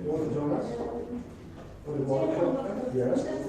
want to join us for the workshop? Yes.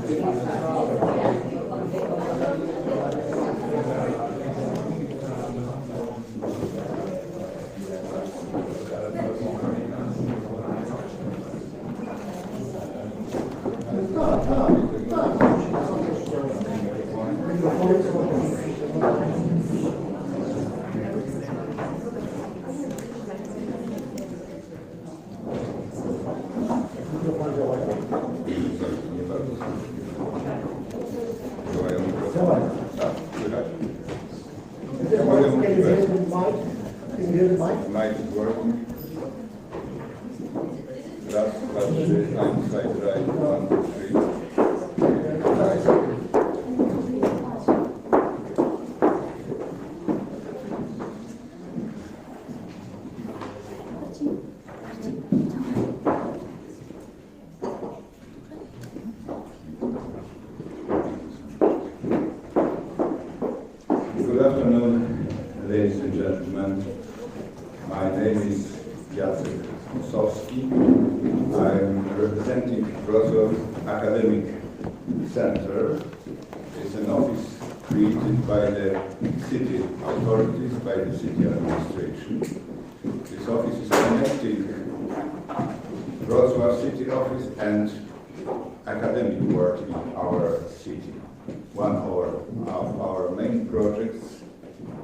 Mic is working. Last 1, 2, 3. Good afternoon, ladies and gentlemen. My name is Jacek Kosowski. I'm representing Wrocław Academic Center. It's an office created by the city authorities, by the city administration. This office is connecting Wrocław city office and academic work in our city. One of our main projects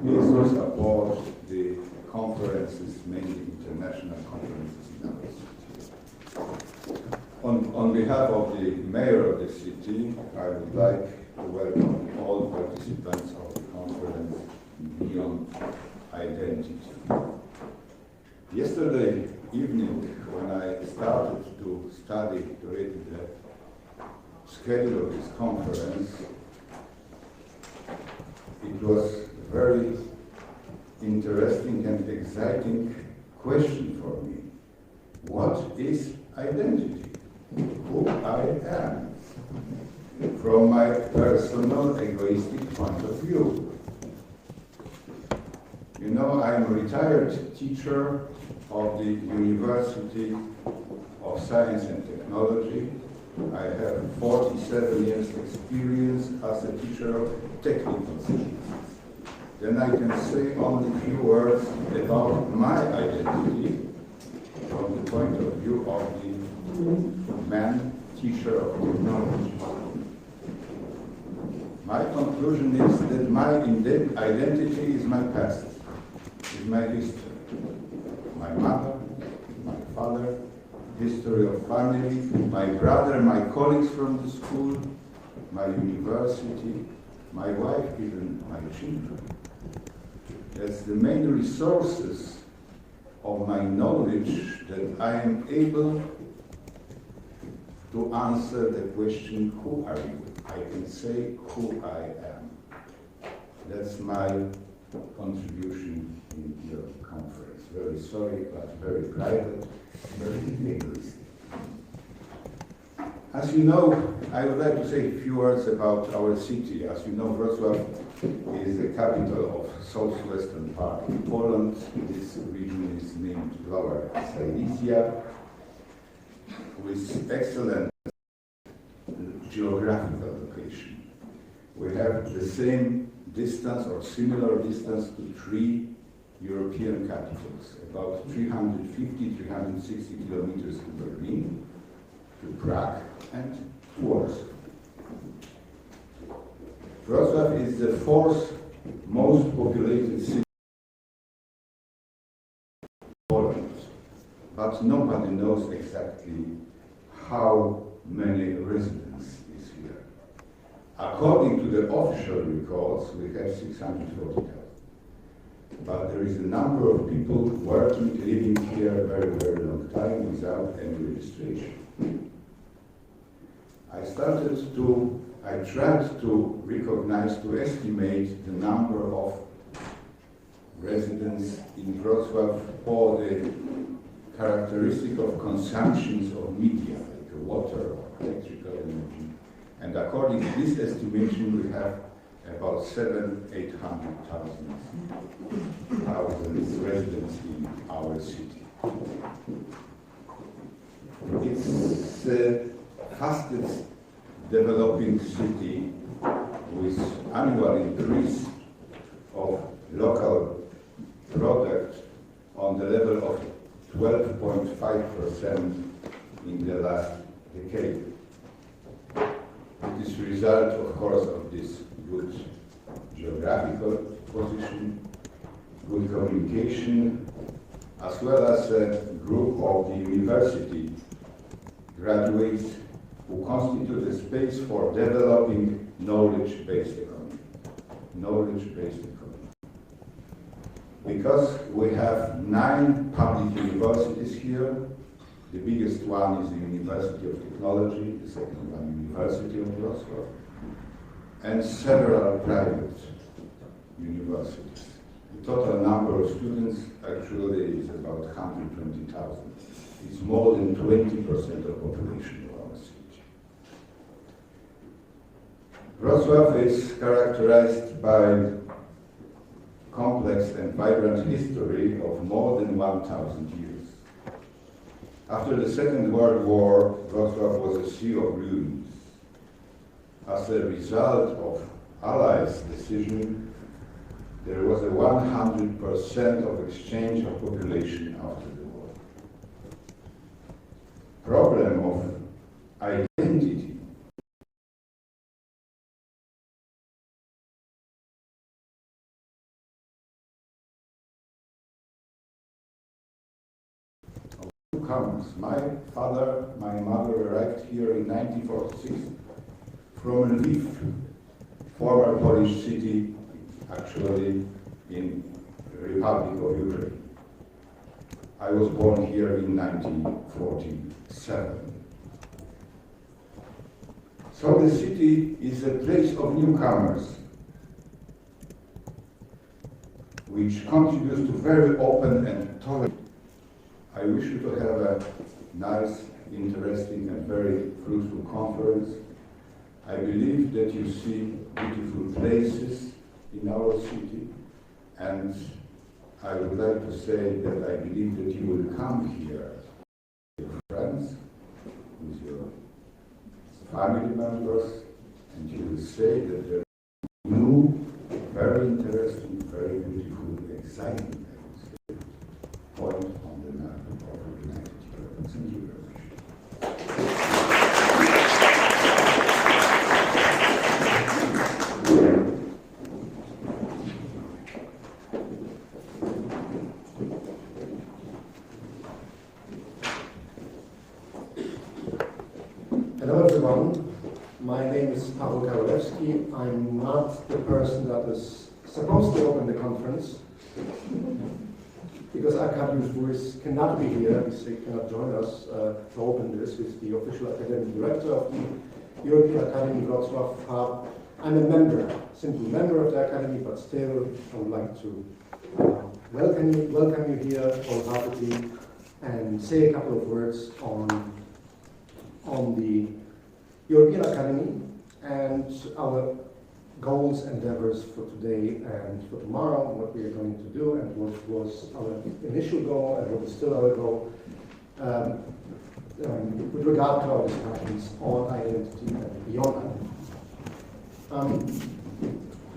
is to support the conferences, mainly international conferences in our city. On behalf of the mayor of the city, I would like to welcome all participants of the conference Beyond Identity. Yesterday evening, when I started to read the schedule of this conference, it was a very interesting and exciting question for me. What is identity? Who I am? From my personal, egoistic point of view. You know, I'm a retired teacher of the University of Science and Technology. I have 47 years experience as a teacher of technical science. Then I can say only a few words about my identity from the point of view of the man teacher of technology. My conclusion is that my identity is my past, is my history. My mother, my father, history of family, my brother, my colleagues from the school, my university, my wife, even my children. That's the main resources of my knowledge that I am able to answer the question, who are you? I can say who I am. That's my contribution in your conference. Very sorry, but very private, very egoistic. As you know, I would like to say a few words about our city. As you know, Wrocław is the capital of southwestern part of Poland. This region is named Lower Silesia, with excellent geographical location. We have the same distance or similar distance to 3 European capitals, about 350, 360 kilometers to Berlin, to Prague, and to Warsaw. Wrocław is the 4th most populated city in Poland, but nobody knows exactly how many residents is here. According to the official records, we have 640,000. But there is a number of people working, living here a very, very long time without any registration. I tried to recognize, to estimate the number of residents in Wrocław for the characteristic of consumptions of media, like water or electrical energy. And according to this estimation, we have about 800,000 residents in our city. It's the fastest developing city with annual increase of local product on the level of 12.5% in the last decade. It is a result, of course, of this good geographical position, good communication, as well as a group of the university graduates who constitute a space for developing knowledge-based economy. Knowledge-based economy. Because we have 9 public universities here, the biggest one is the University of Technology, the second one, University of Wrocław, and several private universities. The total number of students actually is about 120,000. It's more than 20% of population of our city. Wrocław is characterized by complex and vibrant history of more than 1,000 years. After the Second World War, Wrocław was a sea of ruins. As a result of Allies' decision, there was a 100% of exchange of population after the war. Problem of identity comes. My father, my mother arrived here in 1946 from Lviv, former Polish city, actually in the Republic of Ukraine. I was born here in 1947. So the city is a place of newcomers, which contributes to very open and tolerant. I wish you to have a nice, interesting, and very fruitful conference. I believe that you see beautiful places in our city, and I would like to say that I believe that you will come here with your friends, with your family members, and you will say that there is new, very interesting, very beautiful, exciting point on the map of the United Europe. Thank you very much. Hello everyone, my name is Paweł Karolewski. I'm not the person that is supposed to open the conference because Arkadiusz Voice cannot be here, he cannot join us to open this. He's the official academic director of the European Academy Wrocław. I'm a member, simple member of the Academy, but still I would like to welcome you here wholeheartedly and say a couple of words on the European Academy and our goals, endeavors for today and for tomorrow, what we are going to do and what was our initial goal and what is still our goal with regard to our discussions on identity and beyond.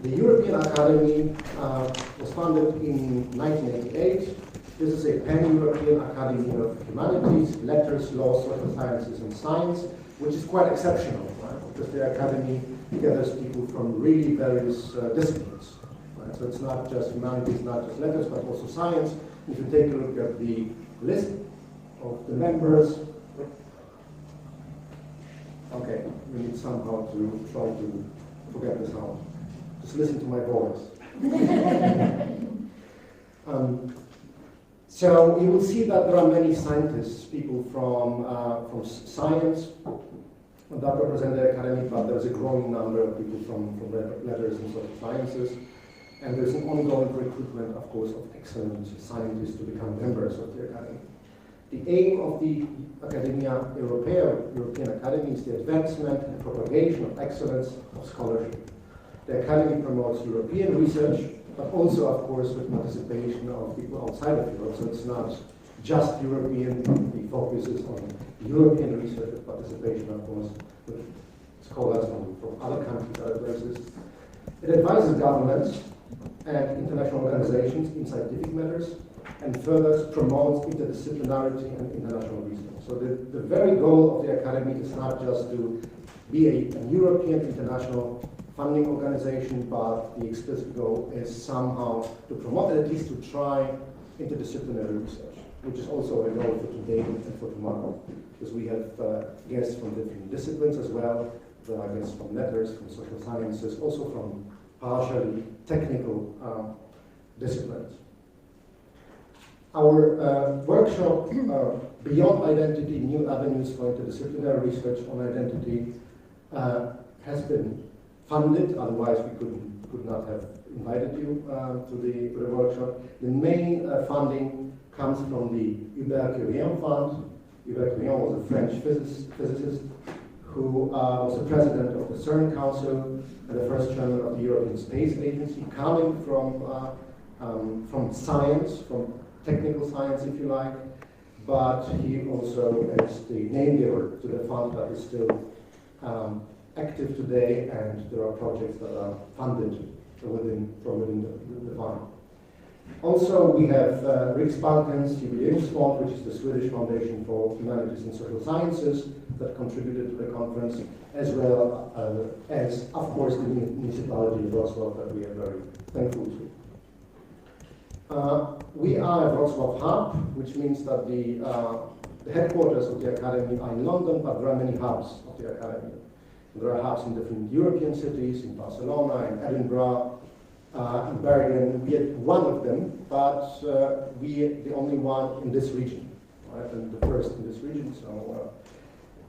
The European Academy was founded in 1988. This is a pan-European Academy of Humanities, Letters, Law, Social Sciences and Science, which is quite exceptional, right? Because the Academy gathers people from really various disciplines. Right? So it's not just humanities, not just letters, but also science. If you take a look at the list of the members, okay, we need somehow to try to forget the sound. Just listen to my voice. So you will see that there are many scientists, people from science that represent the academy, but there's a growing number of people from letters and social sciences. And there's an ongoing recruitment, of course, of excellent scientists to become members of the academy. The aim of the Academia Europaea, European Academy, is the advancement and propagation of excellence of scholarship. The academy promotes European research, but also, of course, with participation of people outside of Europe. So it's not just European, the focus is on European research with participation, of course, with scholars from other countries, other places. It advises governments and international organizations in scientific matters, and further promotes interdisciplinarity and international research. So the very goal of the Academy is not just to be a European international funding organization, but the explicit goal is somehow to promote, at least to try, interdisciplinary research, which is also a goal for today and for tomorrow, because we have guests from different disciplines as well. There are guests from letters, from social sciences, also from partially technical disciplines. Our workshop, Beyond Identity, New Avenues for Interdisciplinary Research on Identity, has been funded, otherwise we could not have invited you to the workshop. The main funding comes from the Hubert Curien Fund. Hubert Curien was a French physicist who was the president of the CERN Council and the first chairman of the European Space Agency, coming from science, from technical science, if you like, but he also is the name giver to the fund that is still active today, and there are projects that are funded within the fund. Also, we have Riksbanken's Jubileumsfond, which is the Swedish Foundation for Humanities and Social Sciences, that contributed to the conference, as well as, of course, the municipality of Wrocław that we are very thankful to. We are a Wrocław hub, which means that the headquarters of the Academy are in London, but there are many hubs of the Academy. There are hubs in different European cities, in Barcelona, in Edinburgh, in Bergen. We are one of them, but we are the only one in this region, right? And the first in this region, so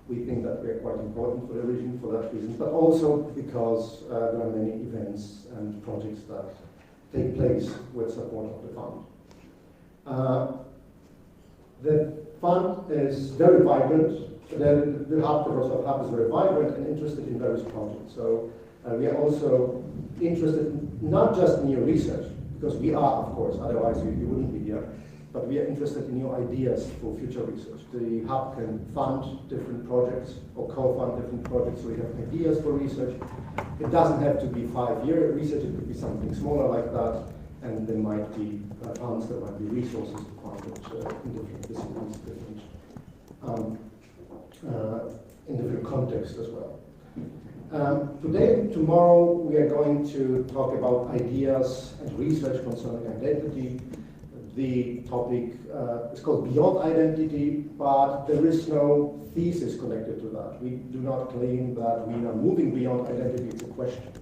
we think that we are quite important for the region for that reason, but also because there are many events and projects that take place with support of the fund. The fund is very vibrant. The hub, the Wrocław hub, is very vibrant and interested in various projects. So we are also interested not just in new research, because we are, of course, otherwise you wouldn't be here, but we are interested in new ideas for future research. The hub can fund different projects or co-fund different projects, so we have ideas for research. It doesn't have to be 5-year research, it could be something smaller like that, and there might be funds, there might be resources to fund it in different disciplines, in different contexts as well. Today and tomorrow we are going to talk about ideas and research concerning identity. The topic is called Beyond Identity, but there is no thesis connected to that. We do not claim that we are moving beyond identity. It's a question.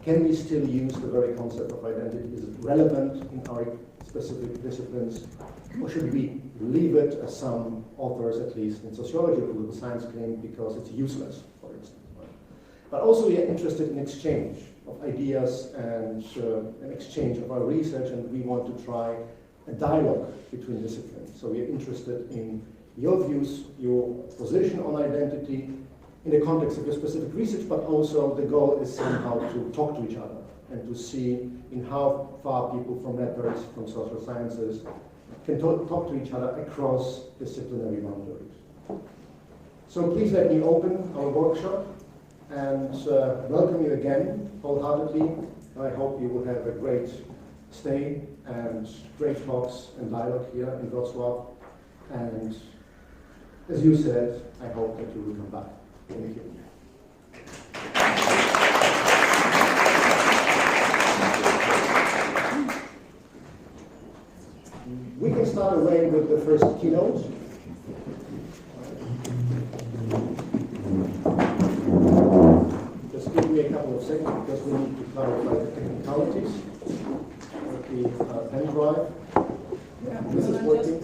Can we still use the very concept of identity? Is it relevant in our specific disciplines? Or should we leave it, as some authors, at least in sociology or political science, claim, because it's useless, for instance? But also we are interested in exchange of ideas and an exchange of our research, and we want to try a dialogue between disciplines. So we are interested in your views, your position on identity in the context of your specific research, but also the goal is somehow to talk to each other and to see in how far people from letters, from social sciences, can talk to each other across disciplinary boundaries. So please let me open our workshop and welcome you again wholeheartedly. I hope you will have a great stay and great talks and dialogue here in Wrocław. And as you said, I hope that you will come back. Thank you. We can start away with the first keynote. Just give me a couple of seconds because we need to clarify the technicalities of the pen drive. Yeah, This is working.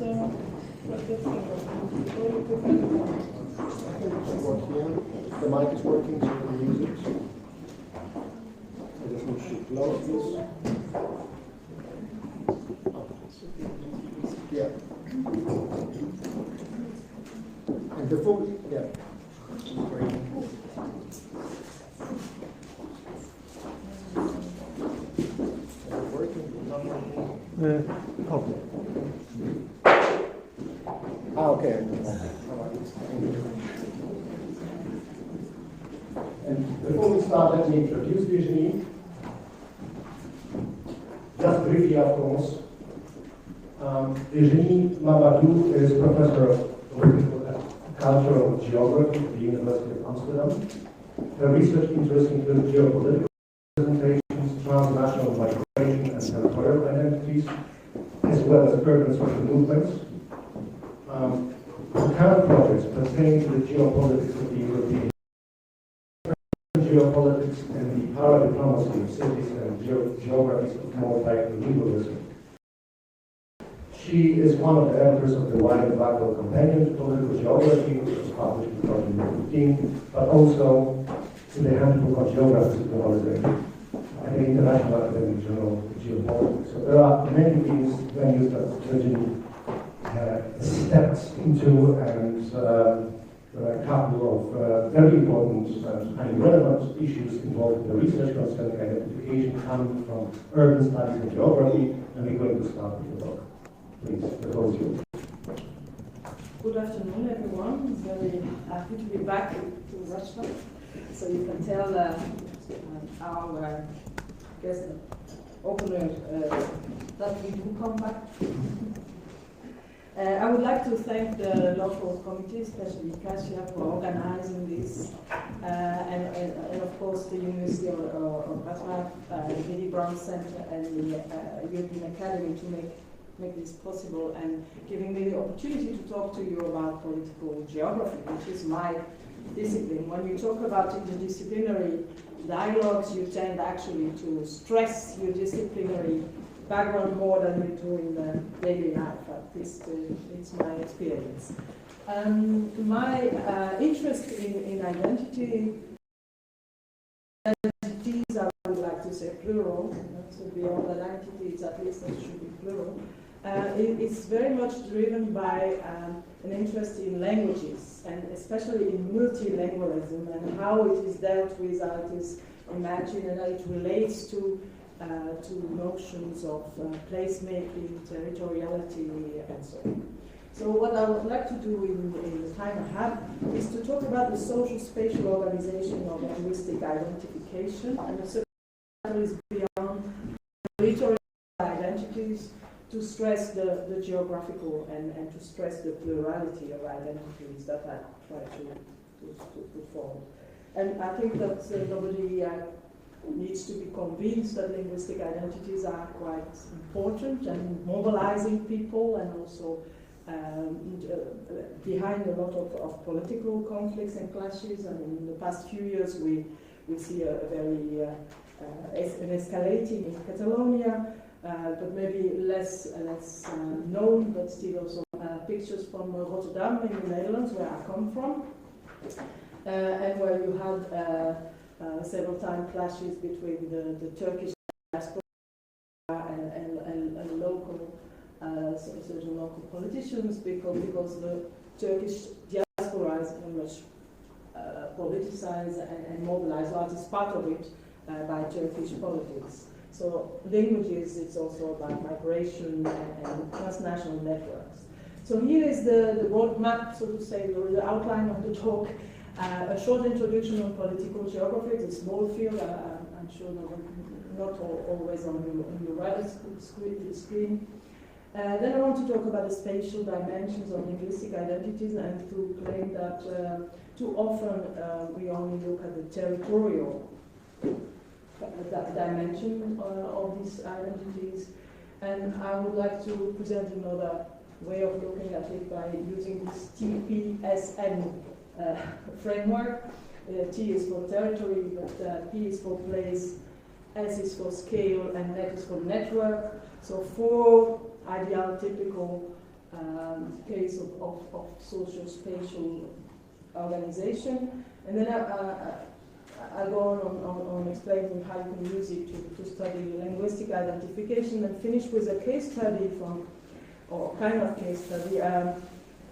The mic is working, so you can use it. I just need to close this. Yeah. And before, yeah. Okay. And before we start, let me introduce Virginie. Just briefly, of course. Virginie Mamadou is professor of political cultural geography at the University of Amsterdam. Her research interests include geopolitical representations, transnational migration and territorial identities, as well as urban social movements. The current projects pertain to the geopolitics of the European geopolitics and the paradiplomacy of cities and geographies of multilingualism. She is one of the editors of the wide and valuable companion to political geography, which was published in 2015, but also in the handbook on geography of globalization and the International Academic Journal of Geopolitics. So there are many venues that Virginie steps into, and a couple of very important and highly relevant issues involved in the research concerning identification coming from urban studies and geography, and we're going to start with the book. Please, the floor is yours. Good afternoon, everyone. It's very happy to be back to Russia. So you can tell our guest opener that we do come back. I would like to thank the local committee, especially Kasia, for organizing this, and of course the University of Wrocław, the Willy Brandt Center, and the European Academy to make this possible, and giving me the opportunity to talk to you about political geography, which is my discipline. When you talk about interdisciplinary dialogues, you tend actually to stress your disciplinary background more than you do in the daily life. At least it's my experience. My interest in identities, I would like to say plural, so beyond identities, at least it should be plural. It's very much driven by an interest in languages, and especially in multilingualism, and how it is dealt with, how it is imagined, and how it relates to notions of placemaking, territoriality, and so on. So what I would like to do in the time I have is to talk about the social spatial organization of linguistic identification, and the second is beyond territorial identities, to stress the geographical and to stress the plurality of identities that I try to put forward. And I think that nobody needs to be convinced that linguistic identities are quite important and mobilizing people, and also behind a lot of political conflicts and clashes. And in the past few years we see a very an escalating in Catalonia, but maybe less known, but still also pictures from Rotterdam in the Netherlands, where I come from, and where you had several times clashes between the Turkish diaspora and local certain local politicians, because the Turkish diaspora is very much politicized and mobilized, or at least part of it, by Turkish politics. So languages, it's also about migration and transnational networks. So here is the roadmap, so to say, the outline of the talk. A short introduction on political geography. It's a small field. I'm sure not always on your right screen. Then I want to talk about the spatial dimensions of linguistic identities, and to claim that too often we only look at the territorial dimension of these identities. And I would like to present another way of looking at it by using this TPSN framework. T is for territory, but P is for place, S is for scale, and Net is for network. So 4 ideal typical case of social spatial organization. And then I'll go on explaining how you can use it to study linguistic identification, and finish with a case study or kind of case study, a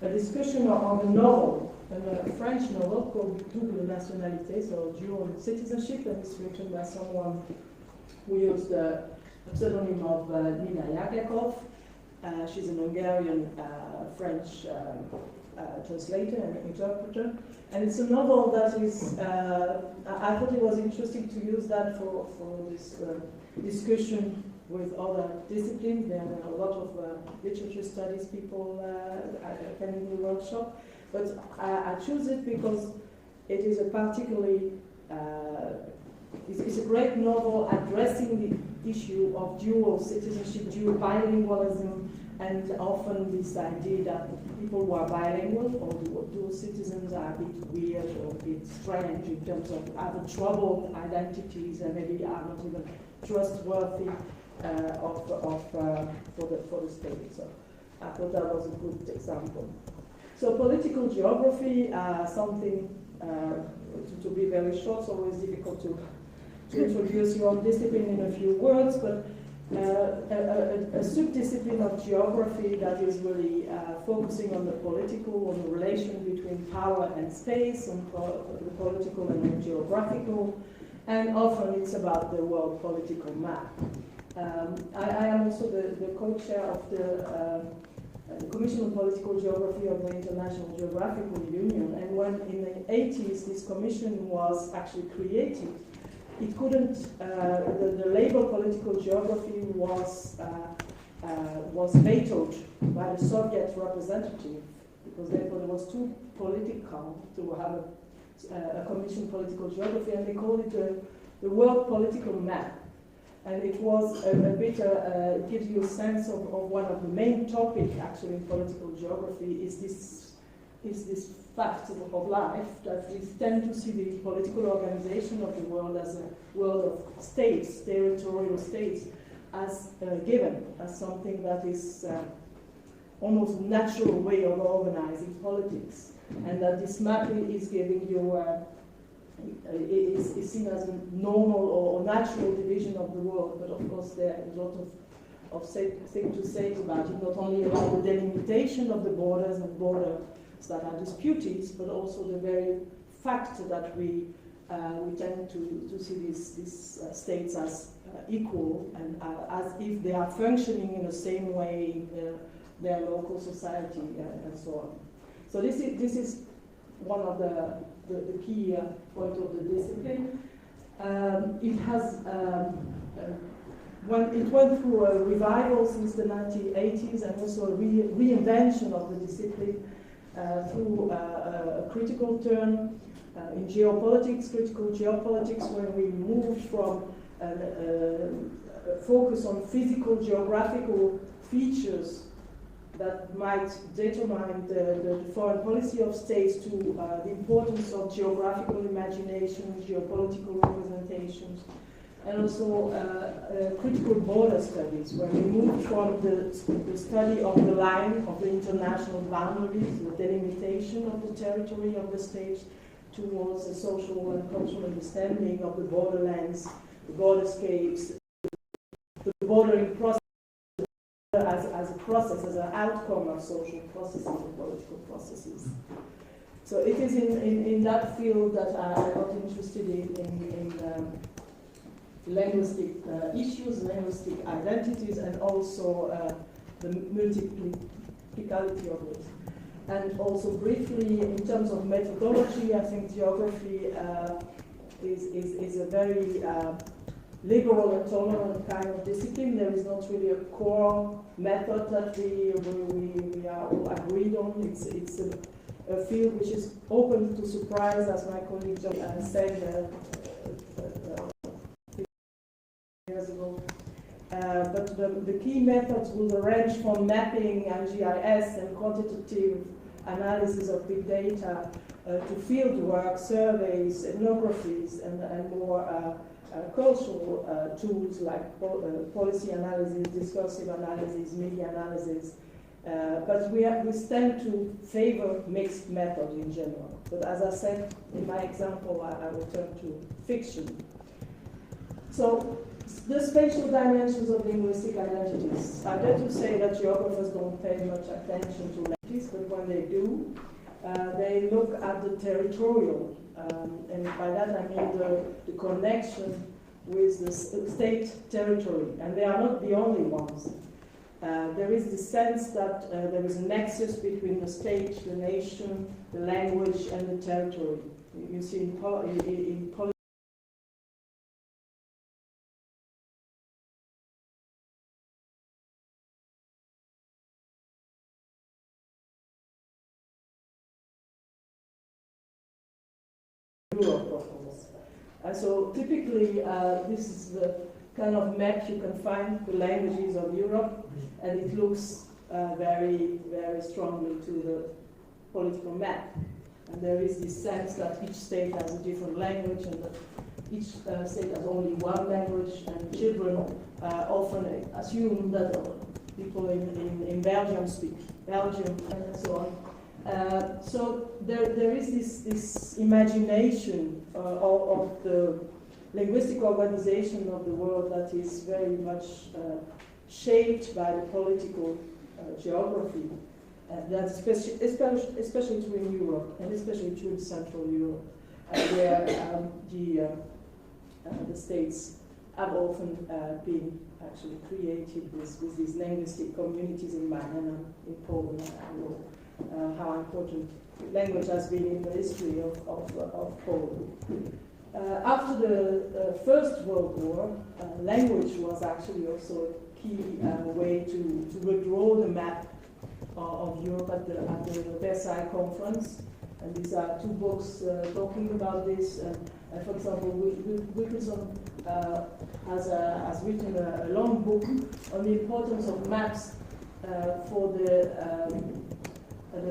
discussion on a novel, a French novel called Double Nationalité, so dual citizenship, and it's written by someone who used the pseudonym of Nina Yakakov. She's an Hungarian French translator and interpreter. And it's a novel that is, I thought it was interesting to use that for this discussion with other disciplines. There are a lot of literature studies people attending the workshop. But I choose it because it is a particularly, it's a great novel addressing the issue of dual citizenship, dual bilingualism, and often this idea that people who are bilingual or dual citizens are a bit weird or a bit strange in terms of having troubled identities and maybe are not even trustworthy for the state. So I thought that was a good example. So political geography, something to be very short, it's always difficult to introduce your own discipline in a few words, but a subdiscipline of geography that is really focusing on the political, on the relation between power and space, on the political and the geographical, and often it's about the world political map. I am also the co-chair of the Commission on Political Geography of the International Geographical Union, and when in the 80s this commission was actually created, it couldn't, the label political geography was vetoed by the Soviet representative, because therefore it was too political to have a commission political geography, and they called it the world political map. And it was a bit, it gives you a sense of one of the main topics actually in political geography is this fact of life, that we tend to see the political organization of the world as a world of states, territorial states, as given, as something that is almost natural way of organizing politics. And that this map is giving you is seen as a normal or natural division of the world, but of course there is a lot of things to say about it, not only about the delimitation of the borders and borders that are disputed, but also the very fact that we tend to see these states as equal and as if they are functioning in the same way in their local society and so on. So this is one of the key point of the discipline. It has it went through a revival since the 1980s and also a reinvention of the discipline through a critical turn in geopolitics, critical geopolitics, when we moved from a focus on physical geographical features that might determine the foreign policy of states to the importance of geographical imagination, geopolitical representations, and also critical border studies, where we moved from the study of the line of the international boundaries, the delimitation of the territory of the states, towards a social and cultural understanding of the borderlands, the borderscapes, the bordering process as a process, as an outcome of social processes and political processes. So it is in that field that I got interested in linguistic issues, linguistic identities, and also the multiplicality of it. And also briefly, in terms of methodology, I think geography is a very liberal and tolerant kind of discipline. There is not really a core method that we are all agreed on. It's a field which is open to surprise, as my colleague said years ago. But the key methods will range from mapping and GIS and quantitative analysis of big data to field work, surveys, ethnographies, and more cultural tools like policy analysis, discursive analysis, media analysis. But we tend to favor mixed methods in general. But as I said in my example, I will turn to fiction. So the spatial dimensions of linguistic identities. I dare to say that geographers don't pay much attention to languages, but when they do, they look at the territorial, and by that I mean the connection with the state territory, and they are not the only ones. There is the sense that there is a nexus between the state, the nation, the language, and the territory. You see in politics, Europe, of course. So typically, this is the kind of map you can find, the languages of Europe, and it looks very, very strongly to the political map. And there is this sense that each state has a different language, and that each state has only one language, and children often assume that people in Belgium speak Belgian, and so on. So there is this imagination of the linguistic organization of the world that is very much shaped by the political geography. That's especially true in Europe, and especially true in Central Europe, where the states have often been actually created with these linguistic communities in mind. And in Poland, I know how important language has been in the history of Poland. After the First World War, language was actually also a key way to redraw the map of Europe at the Versailles Conference. And these are two books talking about this. For example, Wilkinson has written a long book on the importance of maps for the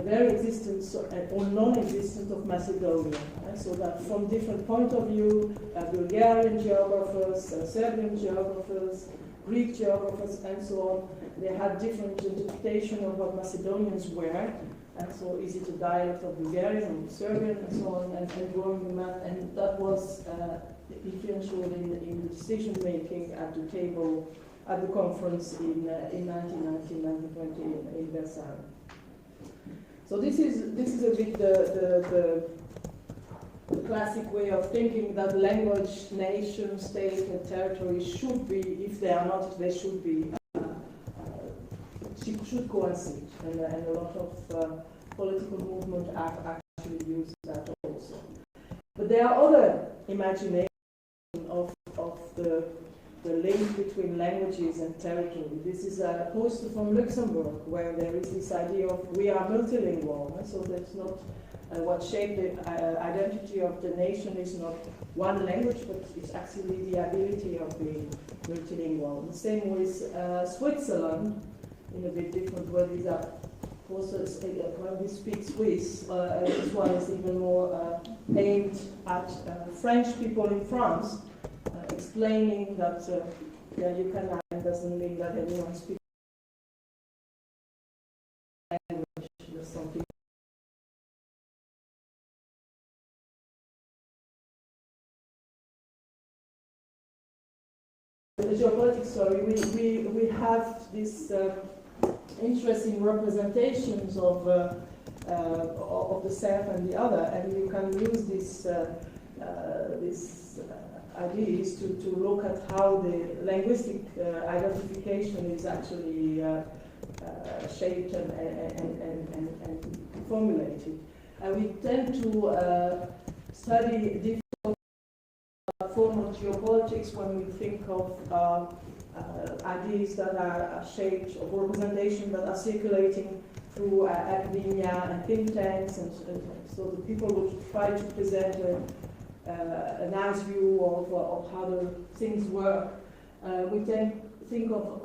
very existence or non-existence of Macedonia. So that from different point of view, Bulgarian geographers, Serbian geographers, Greek geographers, and so on, they had different interpretation of what Macedonians were. And so is it a dialect of Bulgarian or Serbian, and so on, and drawing the map, and that was influential in the decision making at the table at the conference in 1919-1920 in Versailles. So this is a bit the classic way of thinking that language, nation, state, and territory should be, if they are not, they should be, should coincide, and a lot of political movement actually use that also. But there are other imaginations of the link between languages and territory. This is a poster from Luxembourg, where there is this idea of we are multilingual, so that's not what shaped the identity of the nation is not one language, but it's actually the ability of being multilingual. The same with Switzerland, in a bit different way. These are posters when we speak Swiss. This one is even more aimed at French people in France, explaining that you can have doesn't mean that everyone speaks language. There's something. The geopolitics story, we have this interesting representations of the self and the other, and you can use this ideas to look at how the linguistic identification is actually shaped and formulated. And we tend to study different form of geopolitics when we think of ideas that are shaped, of representation that are circulating through academia and think tanks, and so the people would try to present a nice view of how the things work. We tend to think of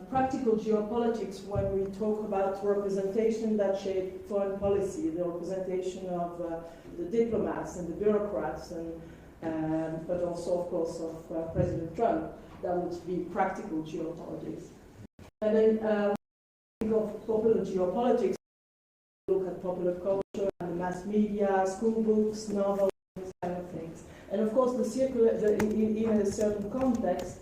practical geopolitics when we talk about representation that shape foreign policy, the representation of the diplomats and the bureaucrats, and but also, of course, of President Trump. That would be practical geopolitics. And then think of popular geopolitics, look at popular culture and the mass media, school books, novels, these kind of things. And of course, in a certain context,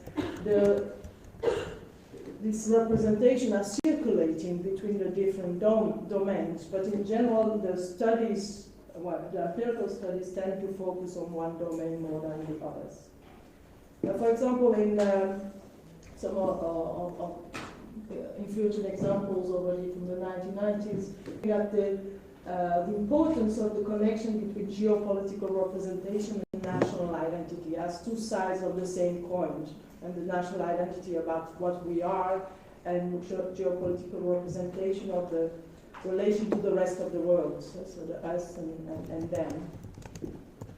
this representation are circulating between the different domains. But in general, the studies, the empirical studies tend to focus on one domain more than the others. For example, in some of influential examples already from the 1990s. We got the importance of the connection between geopolitical representation and national identity as two sides of the same coin, and the national identity about what we are, and geopolitical representation of the relation to the rest of the world, so the us and them.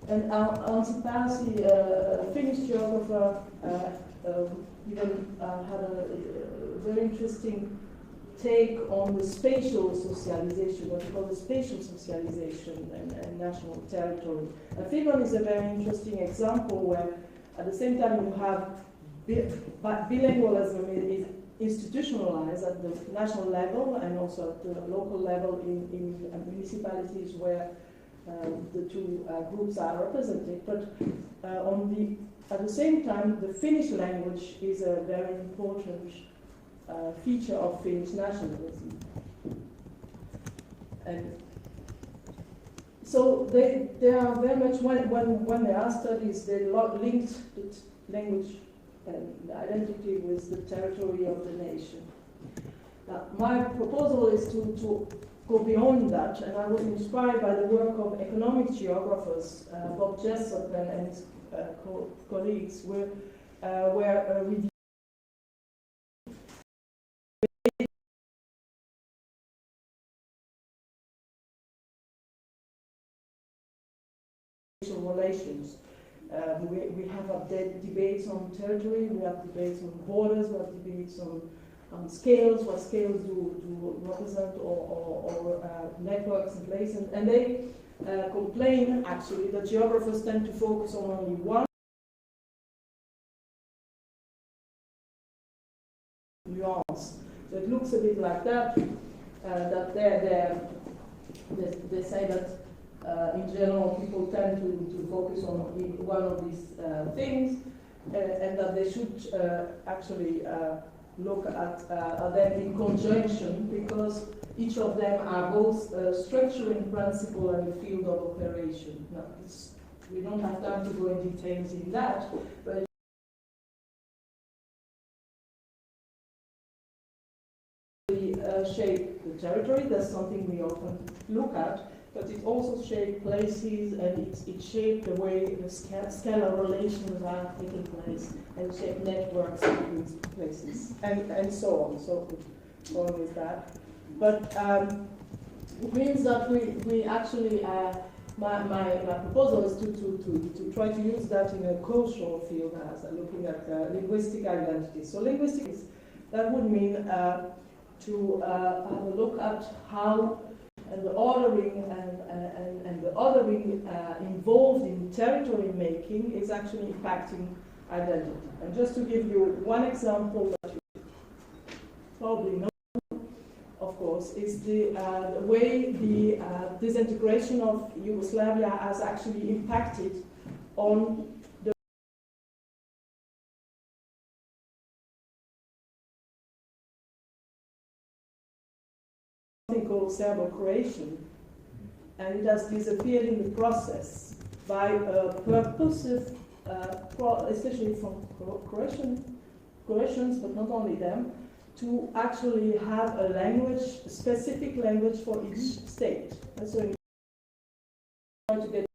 And Antti Pasi, a Finnish geographer, even had a very interesting take on the spatial socialization, what we call the spatial socialization and national territory. And Finland is a very interesting example where at the same time you have bilingualism is institutionalized at the national level and also at the local level in municipalities where the two groups are represented. But at the same time, the Finnish language is a very important feature of Finnish nationalism. And so they are very much, when there are studies, they linked the language and the identity with the territory of the nation. Now, my proposal is to go beyond that, and I was inspired by the work of economic geographers, Bob Jessup and his colleagues, were reviewing relations. We have debates on territory, we have debates on borders, we have debates on scales, what scales do represent, or networks in place. And they complain, actually, that geographers tend to focus on only one nuance. So it looks a bit like that, that they say that in general, people tend to focus on one of these things, and that they should actually look at them in conjunction, because each of them are both structure in principle and a field of operation. Now, we don't have time to go in details in that, but shape the territory. That's something we often look at. But it also shaped places, and it shaped the way the scalar relations are taking place, and shaped networks between places, and so on. So go on with that. But it means that we actually, my proposal is to try to use that in a cultural field, as looking at linguistic identity. So linguistics, that would mean to have a look at how and the ordering and the othering involved in territory making is actually impacting identity. And just to give you one example that you probably know, of course, is the way the disintegration of Yugoslavia has actually impacted on the something called Serbo-Croatian, and it has disappeared in the process by purposive, especially from Croatians, but not only them, to actually have a language, a specific language for each state. And so in order to get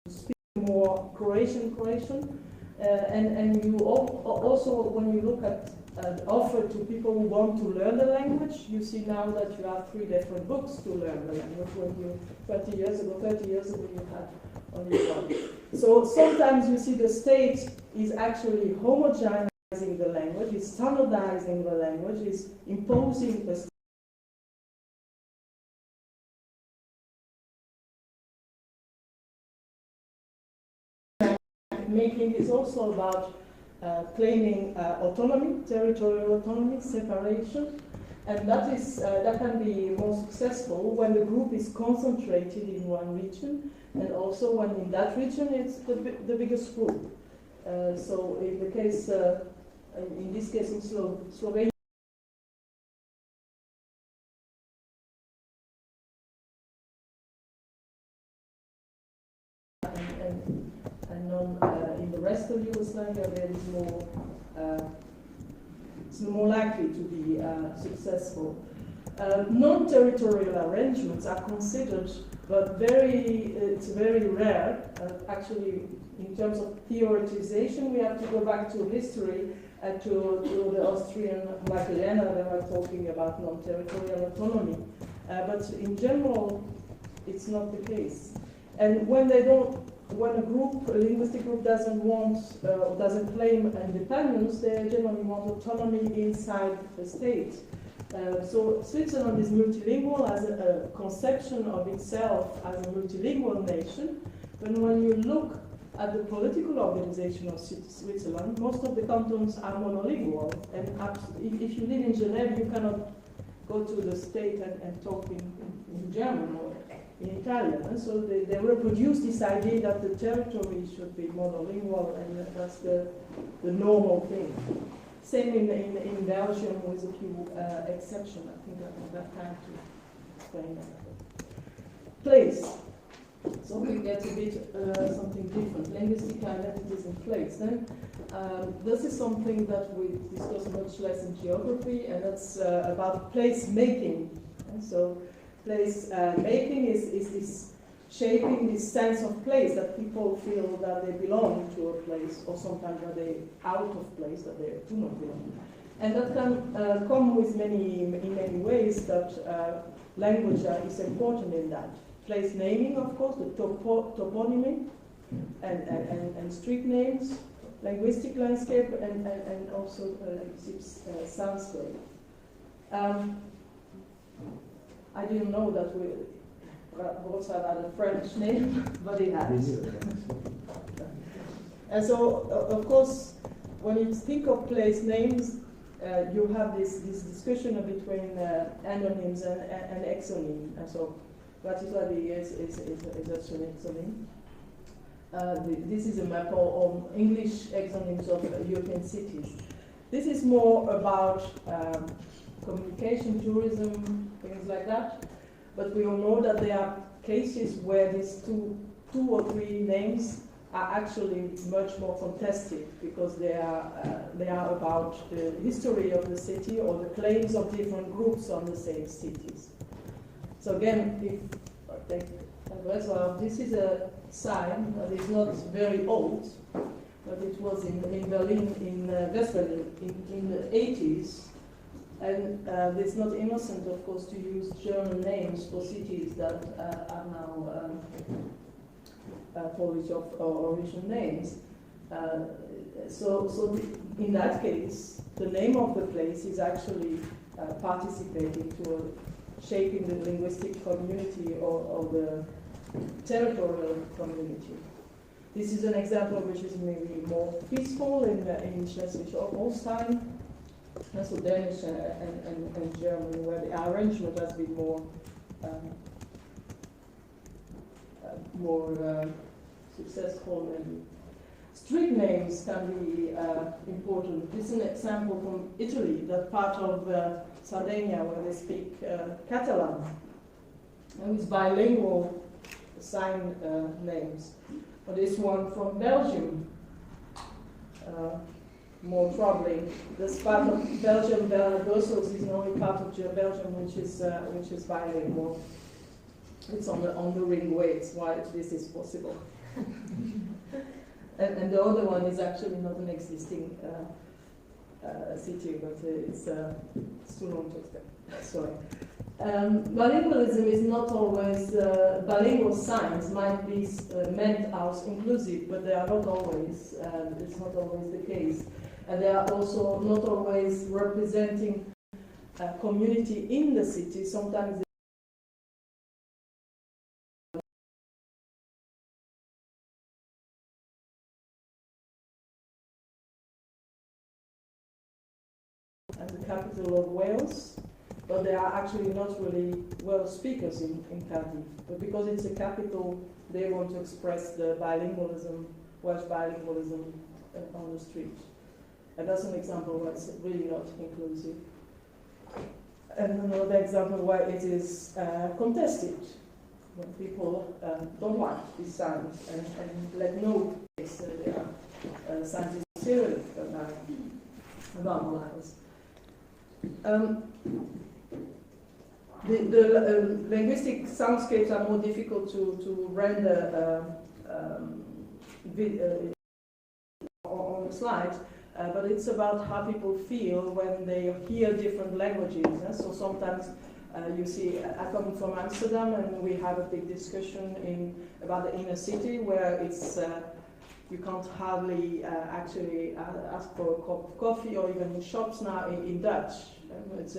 speak more Croatian, and you also, when you look at offer to people who want to learn the language, you see now that you have 3 different books to learn the language, when you 30 years ago you had only one. So sometimes you see the state is actually homogenizing the language, is standardizing the language, is imposing a making is also about claiming autonomy, territorial autonomy, separation, and that can be more successful when the group is concentrated in one region, and also when in that region it's the biggest group. So in the case, in this case in Slovenia, and in the rest of Yugoslavia there is more it's more likely to be successful. Non-territorial arrangements are considered, but it's very rare. Actually, in terms of theoretization, we have to go back to history, to the Austrian Magdalena. They were talking about non-territorial autonomy. But in general, it's not the case. And when a linguistic group doesn't want or doesn't claim independence, they generally want autonomy inside the state. So Switzerland is multilingual as a conception of itself as a multilingual nation. But when you look at the political organization of Switzerland, most of the cantons are monolingual. And if you live in Geneva, you cannot go to the state and talk in German or in Italian. And so they reproduce this idea that the territory should be monolingual, and that's the normal thing. Same in Belgium, with a few exceptions. I think I don't have time to explain that. Place. So we get a bit something different. Linguistic identities in place. Then this is something that we discuss much less in geography, and that's about place making. And so place making is this shaping this sense of place, that people feel that they belong to a place, or sometimes that they're out of place, that they do not belong. And that can come with in many ways. That language is important in that. Place naming, of course, the toponymy and street names, linguistic landscape, and also soundscape. I didn't know that Rosal had a French name, but it has. And so, of course, when you think of place names, you have this discussion between anonyms and exonyms. And so, Bratislava is an exonym. This is a map of English exonyms of European cities. This is more about communication, tourism, things like that. But we all know that there are cases where these two or three names are actually much more contested, because they are about the history of the city or the claims of different groups on the same cities. So again, if I take Wrocław, this is a sign that is not very old, but it was in Berlin, in West Berlin, in the 80s. And it's not innocent, of course, to use German names for cities that are now Polish of origin names. So in that case, the name of the place is actually participating to shaping the linguistic community or the territorial community. This is an example which is maybe more peaceful in Schleswig-Holstein, also Danish and German, where the arrangement has been more successful. Maybe. Street names can be important. This is an example from Italy, that part of Sardinia where they speak Catalan, and it's bilingual sign names. Or this one from Belgium, more troubling. This part of Belgium, Brussels, is the only part of Belgium which is bilingual. It's on the ringway. It's why this is possible. and the other one is actually not an existing city, but it's too long to explain. Sorry. Bilingualism is not always, bilingual signs might be meant as inclusive, but they are not always, it's not always the case. And they are also not always representing a community in the city. Sometimes as the capital of Wales, but they are actually not really Welsh speakers in Cardiff. But because it's a capital, they want to express the bilingualism, Welsh bilingualism on the street. And that's an example where it's really not inclusive. And another example where it is contested, when people don't like these signs and let know there are signs in Syriac that are normalize. The linguistic soundscapes are more difficult to render on the slides, but it's about how people feel when they hear different languages. So sometimes you see, I come from Amsterdam, and we have a big discussion about the inner city, where it's you can't hardly actually ask for a cup of coffee, or even in shops now in Dutch. It's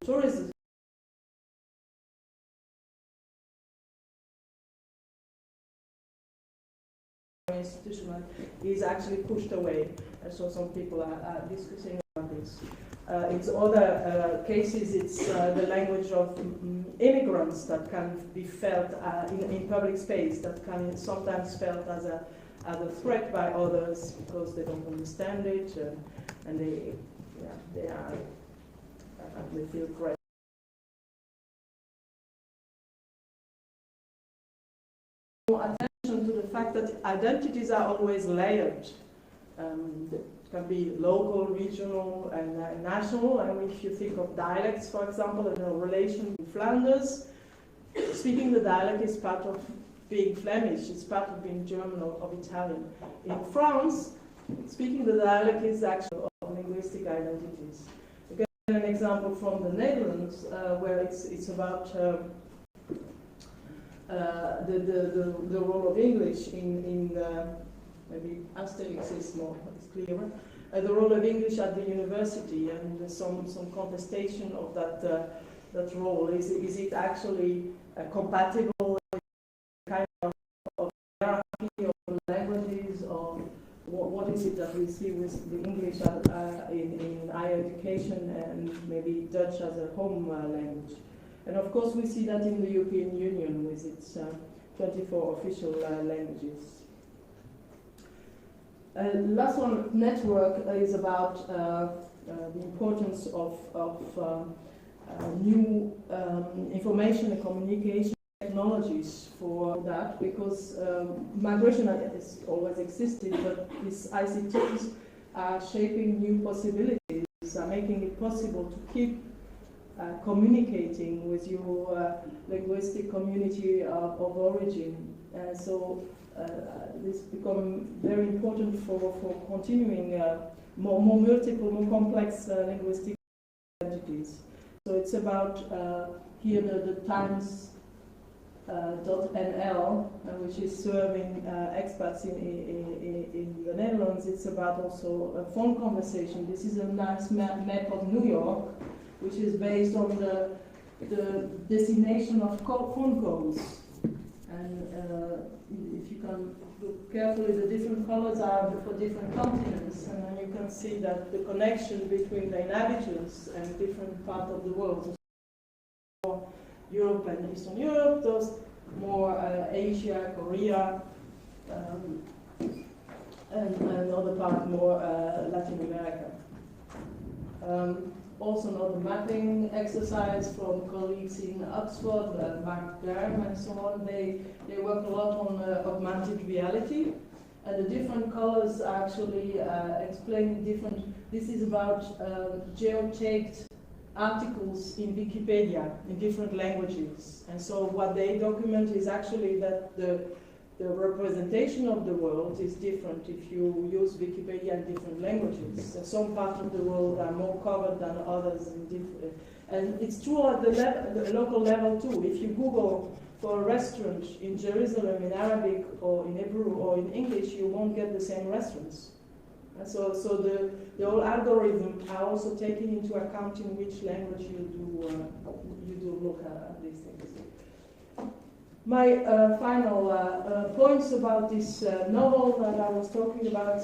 tourism institutional is actually pushed away, and so some people are discussing about this. In other cases, it's the language of immigrants that can be felt in public space, that can sometimes felt as a threat by others because they don't understand it, and they feel threatened. Attention to the fact that identities are always layered. It can be local, regional, and national. And if you think of dialects, for example, in a relation in Flanders, speaking the dialect is part of being Flemish, it's part of being German or Italian. In France, speaking the dialect is actually of linguistic identities. Again, an example from the Netherlands, where it's about the role of English in maybe Asterix is more clearer. The role of English at the university, and some contestation of that role. Is it actually compatible with kind of hierarchy of languages, or what is it that we see with the English in higher education, and maybe Dutch as a home language? And of course, we see that in the European Union with its 24 official languages. Last one, network, is about the importance of new information and communication technologies for that, because migration has always existed, but these ICTs are shaping new possibilities, are making it possible to keep communicating with your linguistic community of origin. So this becomes very important for continuing more multiple, more complex linguistic identities. So it's about here the Times .nl, which is serving expats in the Netherlands. It's about also a phone conversation. This is a nice map of New York, which is based on the destination of phone calls. And if you can look carefully, the different colors are for different continents, and then you can see that the connection between the inhabitants and different parts of the world. More Europe and Eastern Europe, those more Asia, Korea, and another part more Latin America. Also another mapping exercise from colleagues in Oxford, Mark Derm and so on. They work a lot on augmented reality. And the different colors are actually explaining different. This is about geotagged articles in Wikipedia in different languages. And so what they document is actually that the representation of the world is different if you use Wikipedia in different languages. Some parts of the world are more covered than others, and it's true at the local level too. If you Google for a restaurant in Jerusalem in Arabic or in Hebrew or in English, you won't get the same restaurants. And so the whole algorithm are also taking into account in which language you do look at these things. My final points about this novel that I was talking about,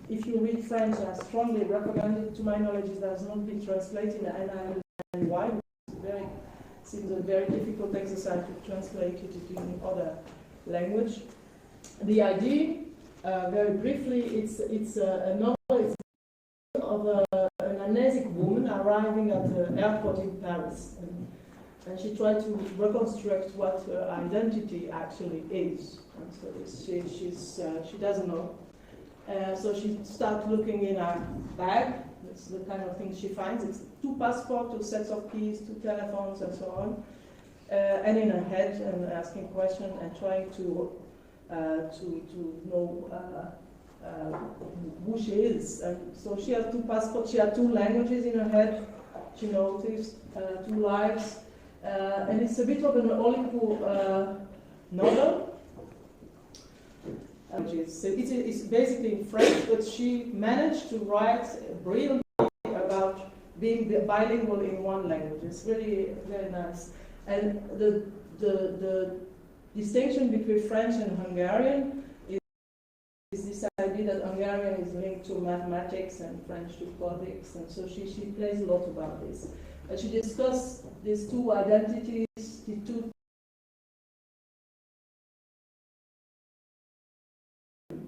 if you read French, I strongly recommend it. To my knowledge, it has not been translated, and I understand why. It seems a very difficult exercise to translate it in other language. The idea, very briefly, it's a novel of an amnesic woman arriving at the airport in Paris. And and she tried to reconstruct what her identity actually is. And so she doesn't know. So she starts looking in her bag. That's the kind of thing she finds. It's 2 passports, 2 sets of keys, 2 telephones, and so on. And in her head, and asking questions and trying to know who she is. And so she has 2 passports. She had 2 languages in her head. She noticed 2 lives, and it's a bit of an Oliku novel. It's basically in French, but she managed to write brilliantly about being bilingual in 1 language. It's really very nice. And the distinction between French and Hungarian is this idea that Hungarian is linked to mathematics and French to politics, and so she plays a lot about this. And she discussed these 2 identities, the 2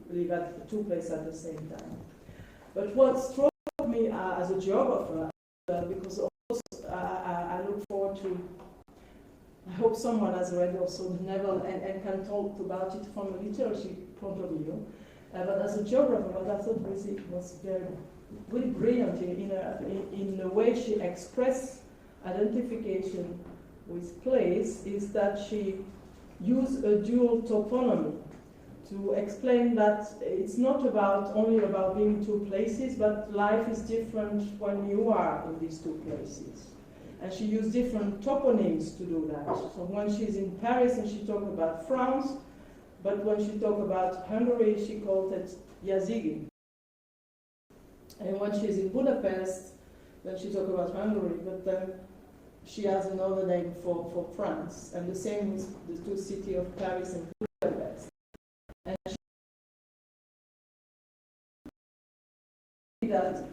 live at 2 places at the same time. But what struck me as a geographer, because also I look forward to, I hope someone has read also the novel and can talk about it from a literary point of view. But as a geographer, what I thought was really brilliant in the way she expressed identification with place is that she used a dual toponymy to explain that it's not only about being in 2 places, but life is different when you are in these 2 places. And she used different toponyms to do that. So when she's in Paris and she talked about France, but when she talked about Hungary, she called it Yazigi. And when she's in Budapest, then she talked about Hungary, but then she has another name for France. And the same with the 2 cities of Paris and Budapest. And she that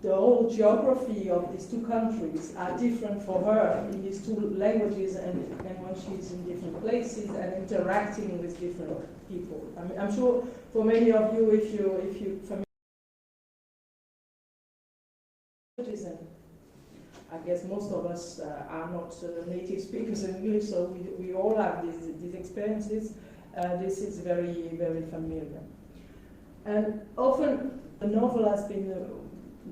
the whole geography of these 2 countries are different for her in these 2 languages and when she's in different places and interacting with different people. I mean, I'm sure for many of you, if you familiar with languages, and I guess most of us are not native speakers in English, so we all have these experiences. This is very, very familiar. And often the novel has been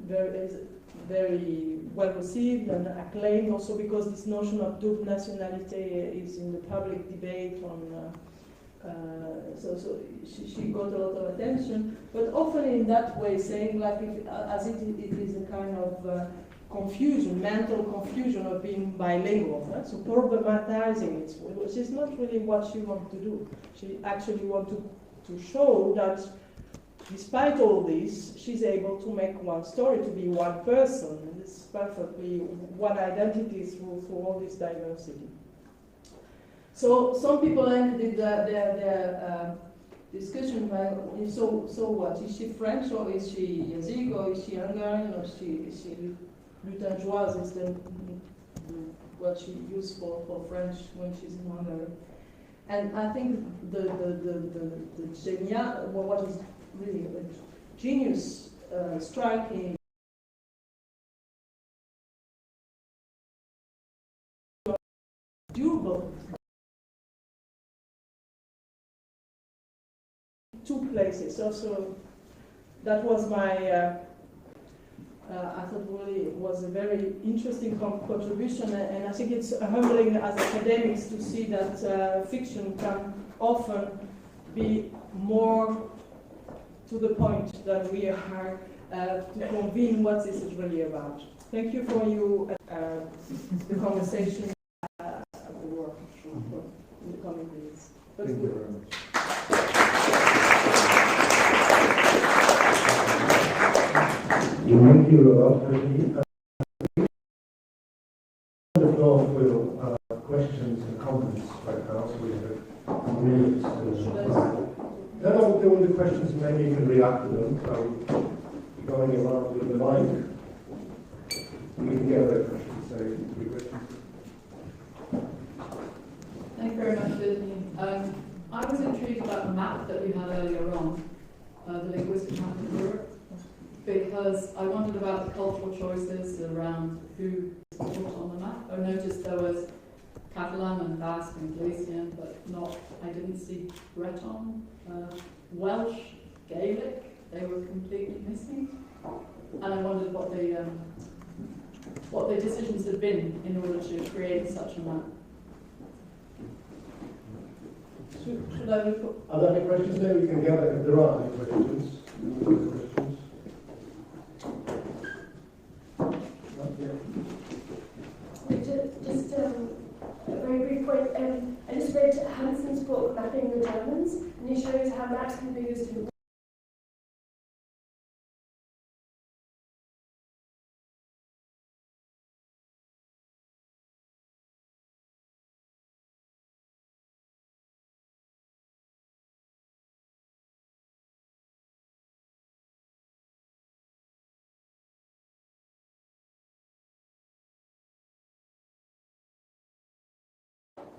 very well received and acclaimed, also because this notion of double nationality is in the public debate on. So she got a lot of attention, but often in that way, saying like as it is a kind of confusion, mental confusion of being bilingual. Right? So problematizing it, which is not really what she wanted to do. She actually wanted to show that despite all this, she's able to make one story, to be one person, and it's perfectly one identity through all this diversity. So some people ended their discussion by, so what? Is she French or is she Yazig or is she Hungarian or is she Lutangeoise is what she used for French when she's in Hungary. And I think the genial, what is really a genius striking durable 2 places. So that was my I thought really it was a very interesting contribution, and I think it's humbling as academics to see that fiction can often be more to the point that we are to convene what this is really about. Thank you for the conversation of the work in the coming days. Thank you very much. Thank you a lot, Virginie. The floor for questions and comments right now, so we have a minute No, there will be questions, maybe you can react to them. So, going around with the mic, we can get a question, say 3 questions. Thank you very much, Virginie. I was intrigued about the map that we had earlier on, the linguistic map of Europe, because I wondered about the cultural choices around who put on the map. I noticed there was Catalan and Basque and Galician, but I didn't see Breton, Welsh, Gaelic, they were completely missing. And I wondered what the decisions had been in order to create such a map. Should I look? Are there any questions there? We can gather if there are any questions. Just a very brief point. I just read Hanson's book, Mapping the Germans, and he shows how maps can be used in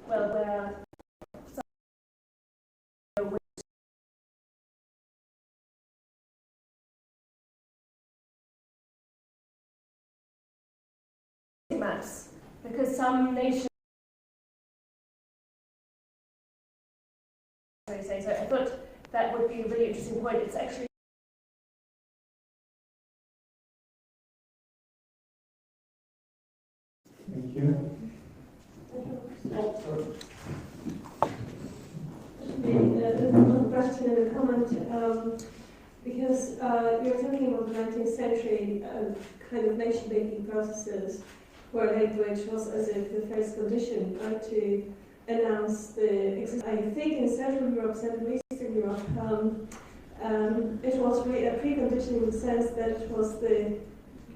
where maps, because some nations say so. I thought that would be a really interesting point. It's actually Thank you. One question and a comment, because you're talking about the 19th century kind of nation-making processes where language was as if the first condition to announce the existence. I think in Central Europe, Central Eastern Europe, it was really a precondition in the sense that it was the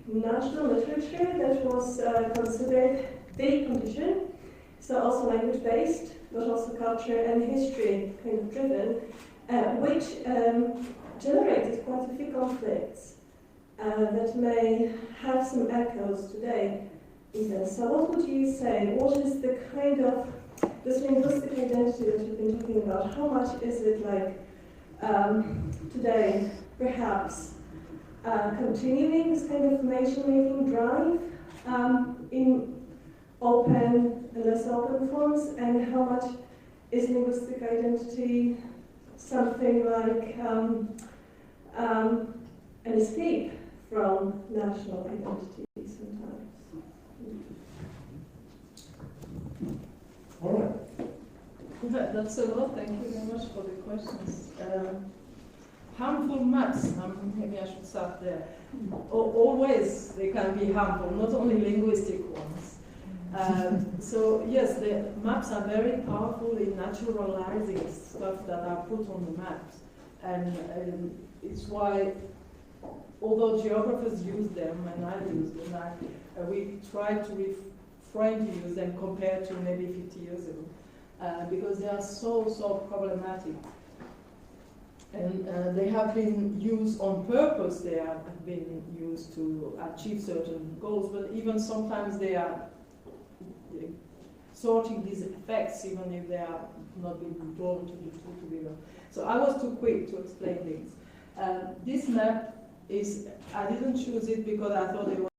national literature that was considered the condition. So also language-based, but also culture and history kind of driven, which generated quite a few conflicts that may have some echoes today even. So what would you say? What is the kind of this linguistic identity that you've been talking about? How much is it like today, perhaps, continuing this kind of nation-making drive in open and less open forms, and how much is linguistic identity something like an escape from national identity sometimes? All right. That's a lot. Thank you very much for the questions. Harmful maps, maybe I should start there. Always they can be harmful, not only linguistic ones. So yes, the maps are very powerful in naturalizing stuff that are put on the maps. And it's why, although geographers use them, and I use them, we try to refrain to use them compared to maybe 50 years ago, because they are so problematic. And they have been used on purpose, they have been used to achieve certain goals, but even sometimes they are sorting these effects, even if they are not being drawn to be put together. So I was too quick to explain things. This map is, I didn't choose it because I thought it was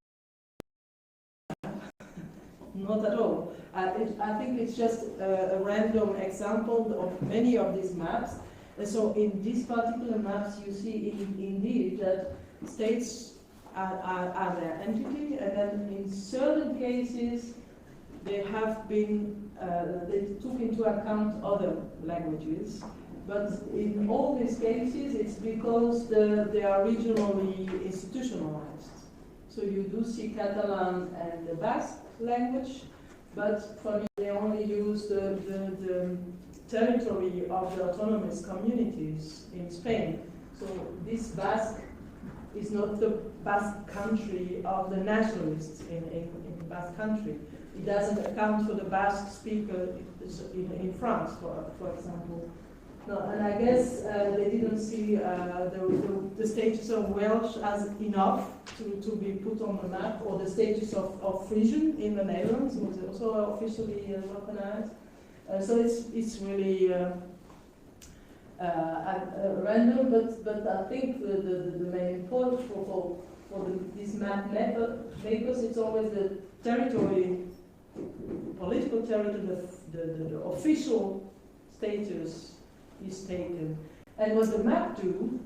not at all. I think it's just a random example of many of these maps. And so in these particular maps, you see indeed that states are their entity, and then in certain cases, they have been, they took into account other languages. But in all these cases, it's because they are regionally institutionalized. So you do see Catalan and the Basque language, but for me, they only use the territory of the autonomous communities in Spain. So this Basque is not the Basque country of the nationalists in Basque country. It doesn't account for the Basque speaker in France, for example. No, and I guess they didn't see the status of Welsh as enough to be put on the map, or the status of Frisian in the Netherlands was also officially recognized. So it's really random, but I think the main point for these map makers, it's always the territory, political territory, the official status is taken. And what the map do,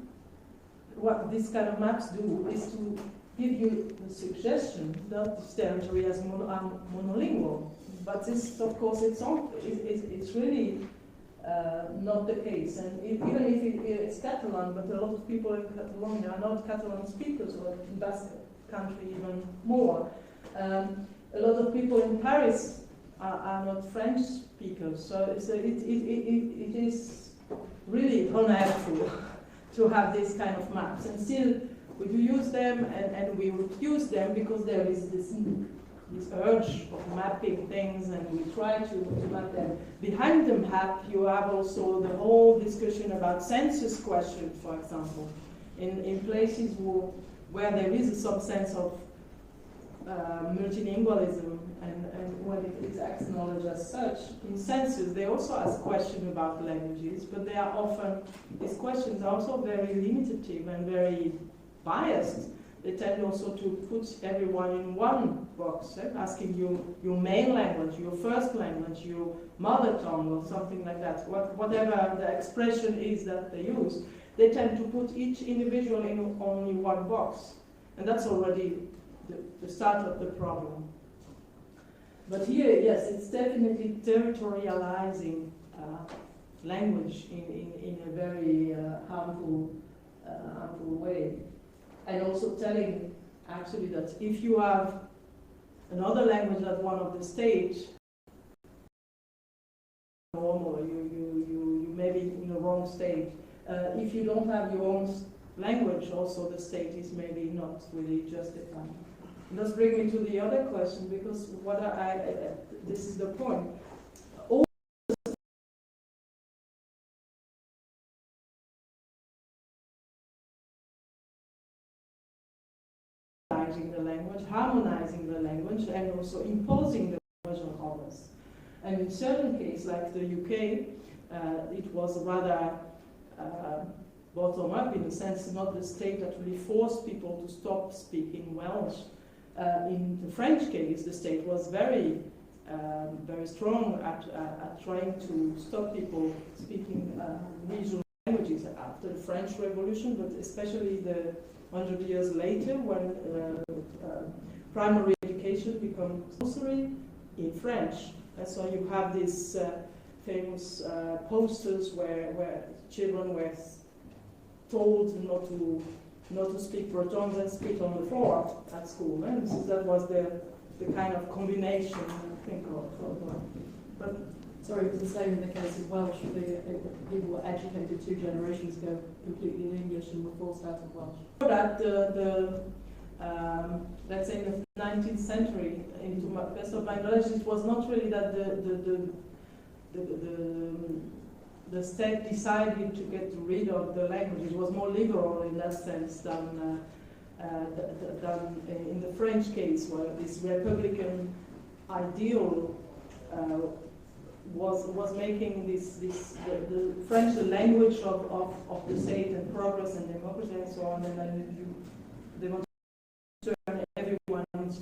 what these kind of maps do, is to give you the suggestion that this territory is monolingual. But this, of course, it's really not the case. And even if it's Catalan, but a lot of people in Catalonia are not Catalan speakers, or in Basque country even more. A lot of people in Paris are not French speakers, so it is really unhelpful to have these kind of maps. And still, we do use them, and we would use them because there is this urge of mapping things, and we try to map them. Behind the map, you have also the whole discussion about census questions, for example, in places where there is some sense of multilingualism, and when it is acknowledged as such. In census, they also ask questions about languages, but they are often, these questions are also very limitative and very biased. They tend also to put everyone in one box, asking you your main language, your first language, your mother tongue, or something like that. Whatever the expression is that they use, they tend to put each individual in only one box. And that's already the start of the problem. But here, yes, it's definitely territorializing language in a very harmful way. And also telling, actually, that if you have another language at one of the states, normal, you may be in the wrong state. If you don't have your own language, also the state is maybe not really justified. And this brings me to the other question, because what this is the point. The language, harmonizing the language, and also imposing the language on others. And in certain cases, like the UK, it was rather bottom up, in a sense, not the state that really forced people to stop speaking Welsh. In the French case, the state was very strong at trying to stop people speaking regional languages after the French Revolution, but especially the 100 years later, when primary education becomes compulsory in French. And so you have these famous posters where children were told not to speak Breton and speak on the floor at school. And so that was the kind of combination I think of. But sorry, it was the same in the case of Welsh. People were educated 2 generations ago completely in English and were forced out of Welsh. That let's say in the 19th century, into my best of my knowledge, it was not really that the state decided to get rid of the language. It was more liberal in that sense than in the French case, where this republican ideal was making the French the language of the state and progress and democracy and so on, and then they want to turn everyone into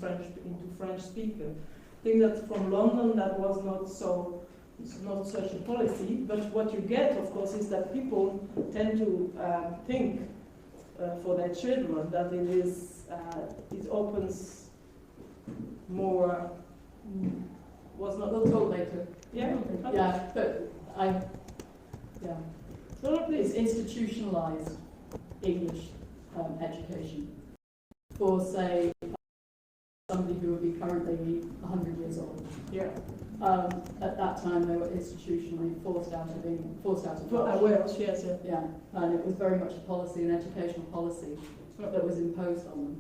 French speaker. I think that from London that was not such a policy, but what you get, of course, is that people tend to think for their children that it opens more. Was not told later. Yeah. Yeah, but No, please. It's institutionalized English education for, say, somebody who would be currently 100 years old. Yeah. At that time, they were institutionally forced out of England, forced out of Welsh. Welsh, yes. Yeah, and it was very much a policy, an educational policy that was imposed on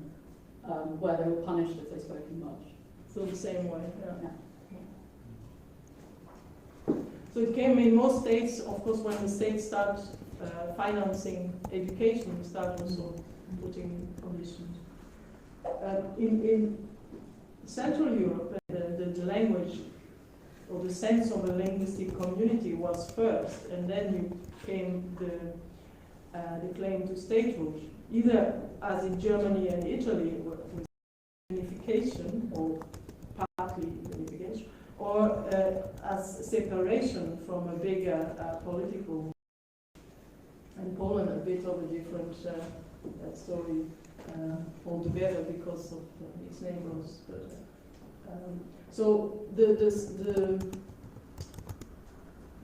them, where they were punished if they spoke in Welsh. So the same way. Yeah. So it came in most states, of course, when the state starts financing education, start also putting conditions. In Central Europe, the language or the sense of a linguistic community was first, and then came the claim to statehood. Either as in Germany and Italy, with unification or partly unification, or as separation from a bigger political. And Poland, a bit of a different story altogether because of its neighbors. But, so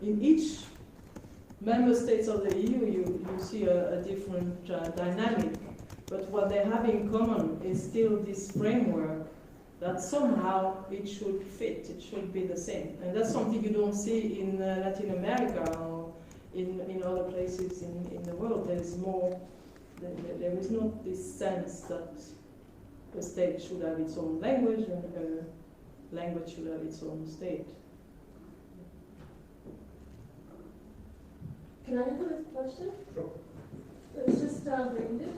in each member states of the EU, you see a different dynamic. But what they have in common is still this framework that somehow it should fit, it should be the same. And that's something you don't see in Latin America or in other places in the world. There is more, there is not this sense that a state should have its own language and a language should have its own state. Can I have a question? Sure. It's just read it.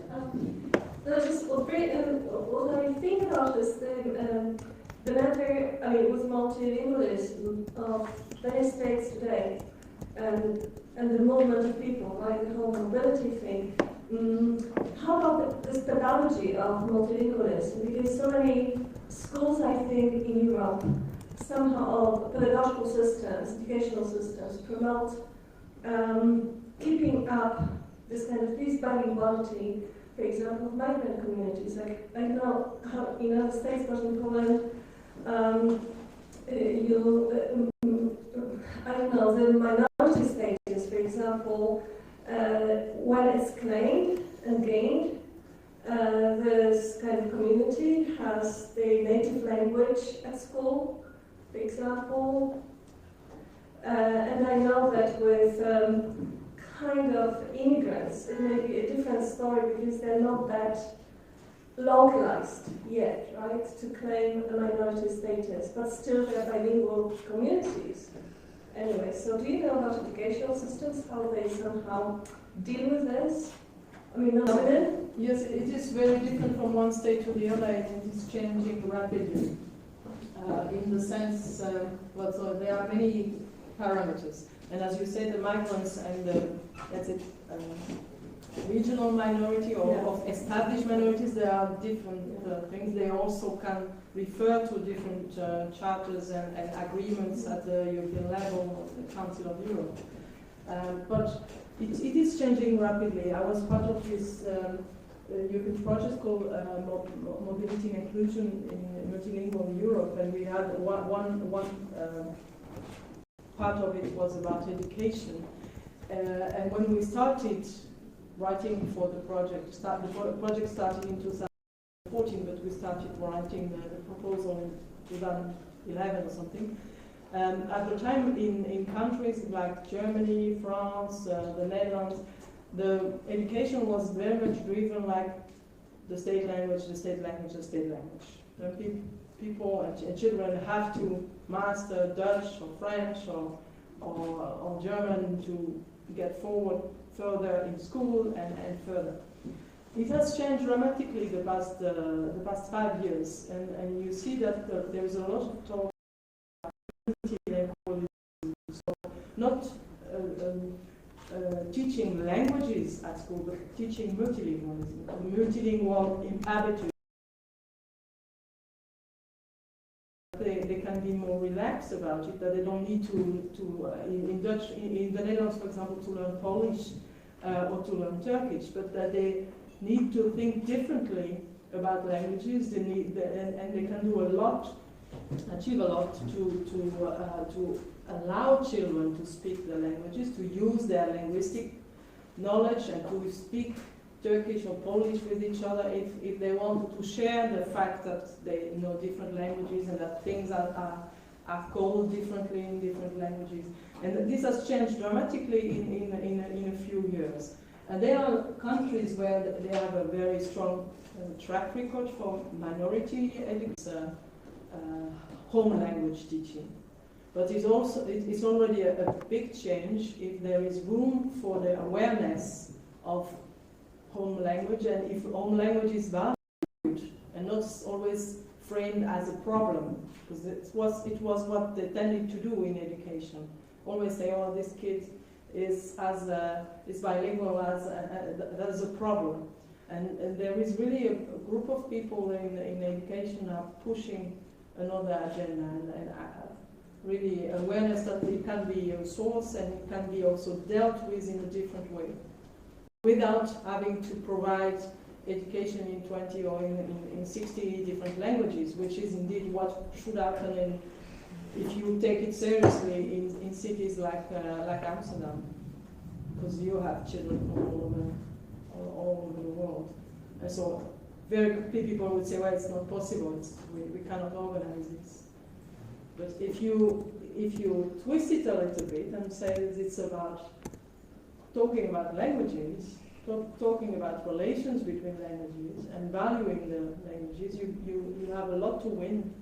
What I think about is the matter, I mean, with multilingualism of many states today, and the movement of people, like the whole mobility thing. How about this pedagogy of multilingualism? Because so many schools, I think, in Europe, somehow pedagogical systems, educational systems, promote keeping up this kind of bilinguality, for example, of migrant communities. Like, I don't know how in other states, but in Poland, I don't know, the minority status, for example, when it's claimed and gained, this kind of community has their native language at school, for example. And I know that with kind of immigrants, it may be a different story because they're not that localized yet, right, to claim a minority status, but still they're bilingual communities. Anyway, so do you know about educational systems, how they somehow deal with this? I mean, not women? Yes, it is very different from one state to the other, and it is changing rapidly. In the sense, well, so there are many parameters. And as you say, the migrants and the regional minority or of established minorities, there are different things. They also can refer to different charters and agreements at the European level of the Council of Europe. But it is changing rapidly. I was part of this European project called Mobility and Inclusion in Multilingual Europe, and we had one part of it was about education. And when we started writing for the project, the project started in 2014, but we started writing the proposal in 2011 or something. At the time, in countries like Germany, France, the Netherlands, the education was very much driven like the state language, the state language, the state language. People and children have to master Dutch or French or German to get forward further in school and further. It has changed dramatically the past 5 years, and you see that there is a lot of talk about not teaching languages at school, but teaching multilingualism, multilingual habitude. They can be more relaxed about it, that they don't need to in Dutch, in the Netherlands, for example, to learn Polish or to learn Turkish, but that they need to think differently about languages. They need, and they can do a lot, achieve a lot to allow children to speak their languages, to use their linguistic knowledge and to speak Turkish or Polish with each other if they want to share the fact that they know different languages and that things are called differently in different languages. And this has changed dramatically in a few years. And there are countries where they have a very strong track record for minority education, home language teaching. But it's already a big change if there is room for the awareness of home language, and if home language is valued and not always framed as a problem, because it was what they tended to do in education. Always say, oh, this kid is bilingual, that is a problem. And there is really a group of people in education are pushing another agenda and really awareness that it can be a source and it can be also dealt with in a different way without having to provide education in 20 or in 60 different languages, which is indeed what should happen if you take it seriously in cities like Amsterdam, because you have children from all over the world. And so very quickly people would say, well, it's not possible, we cannot organize this. But if you twist it a little bit and say that it's about talking about languages, talking about relations between languages and valuing the languages, you have a lot to win.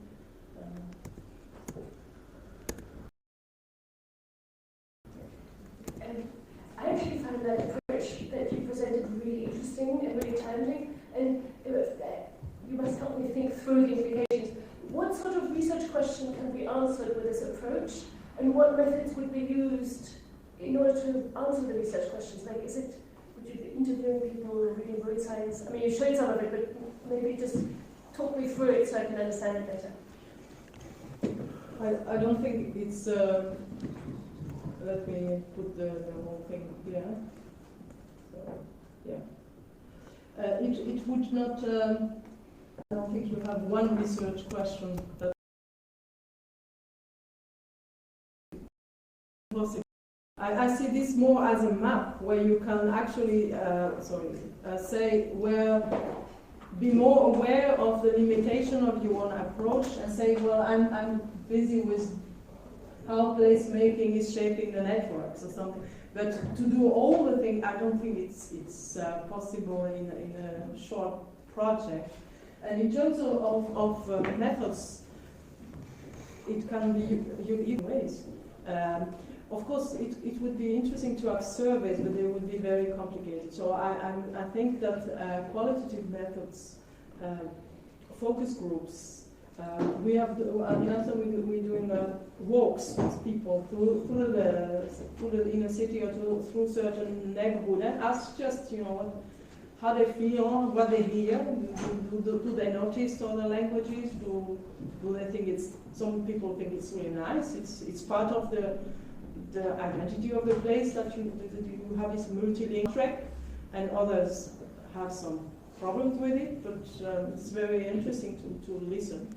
I actually found that approach that you presented really interesting and really challenging, and you must help me think through the implications. What sort of research question can be answered with this approach, and what methods would be used in order to answer the research questions? Like, would you be interviewing people and reading road signs? I mean, you showed some of it, but maybe just talk me through it so I can understand it better. I don't think it's. Let me put the whole thing here. So, yeah. It would not. I don't think you have one research question that possible. I see this more as a map where you can actually say be more aware of the limitation of your own approach and say, well, I'm busy with how placemaking is shaping the networks or something. But to do all the things, I don't think it's possible in a short project. And in terms of methods, it can be either ways. Of course, it would be interesting to have surveys, but they would be very complicated. So I think that qualitative methods, focus groups, we have at the answer we're doing walks with people through the inner city or through certain neighborhood and ask just how they feel, what they hear. Do they notice other languages? Do they think some people think it's really nice? It's part of the identity of the place that you have this multilingual track, and others have some problems with it, but it's very interesting to listen.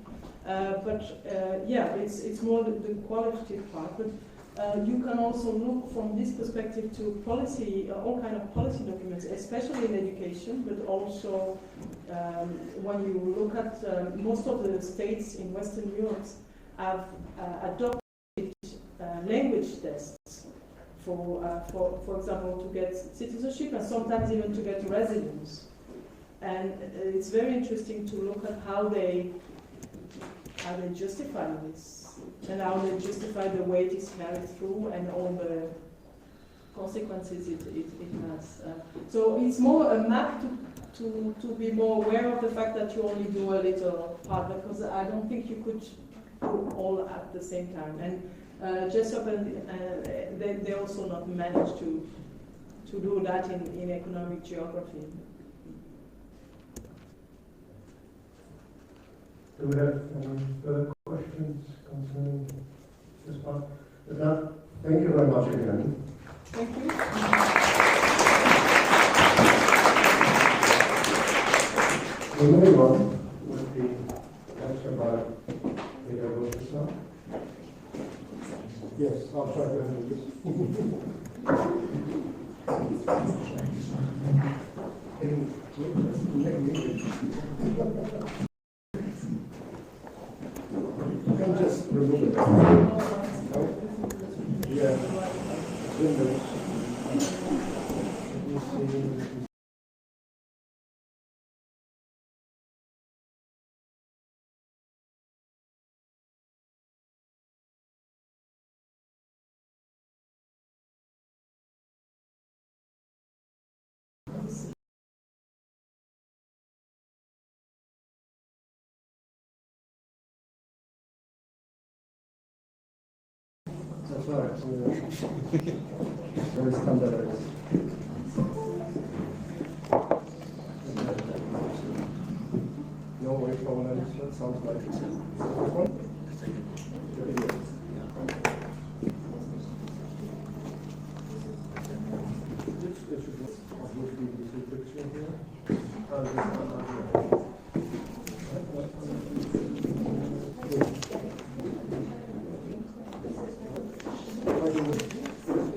It's more the qualitative part, but you can also look from this perspective to policy, all kind of policy documents, especially in education, but also when you look at most of the states in Western Europe have adopted language tests for example, to get citizenship and sometimes even to get residence. And it's very interesting to look at how they justify this and how they justify the way it is carried through and all the consequences it has. So it's more a map to be more aware of the fact that you only do a little part, because I don't think you could do all at the same time. And Jessup and they also not managed to do that in economic geography. Do we have any further questions concerning this part? If not, thank you very much again. Thank you. We're moving on with the lecture by Peter Wilson. Yes, I'll try to handle this. You can just remove it. Yeah. Windows. Let me see. That's right. Very standardized. Norway, Poland, that sounds like it's this one. It should be obviously this picture here.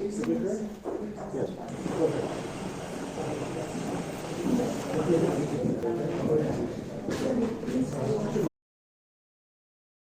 This one, yes. Okay.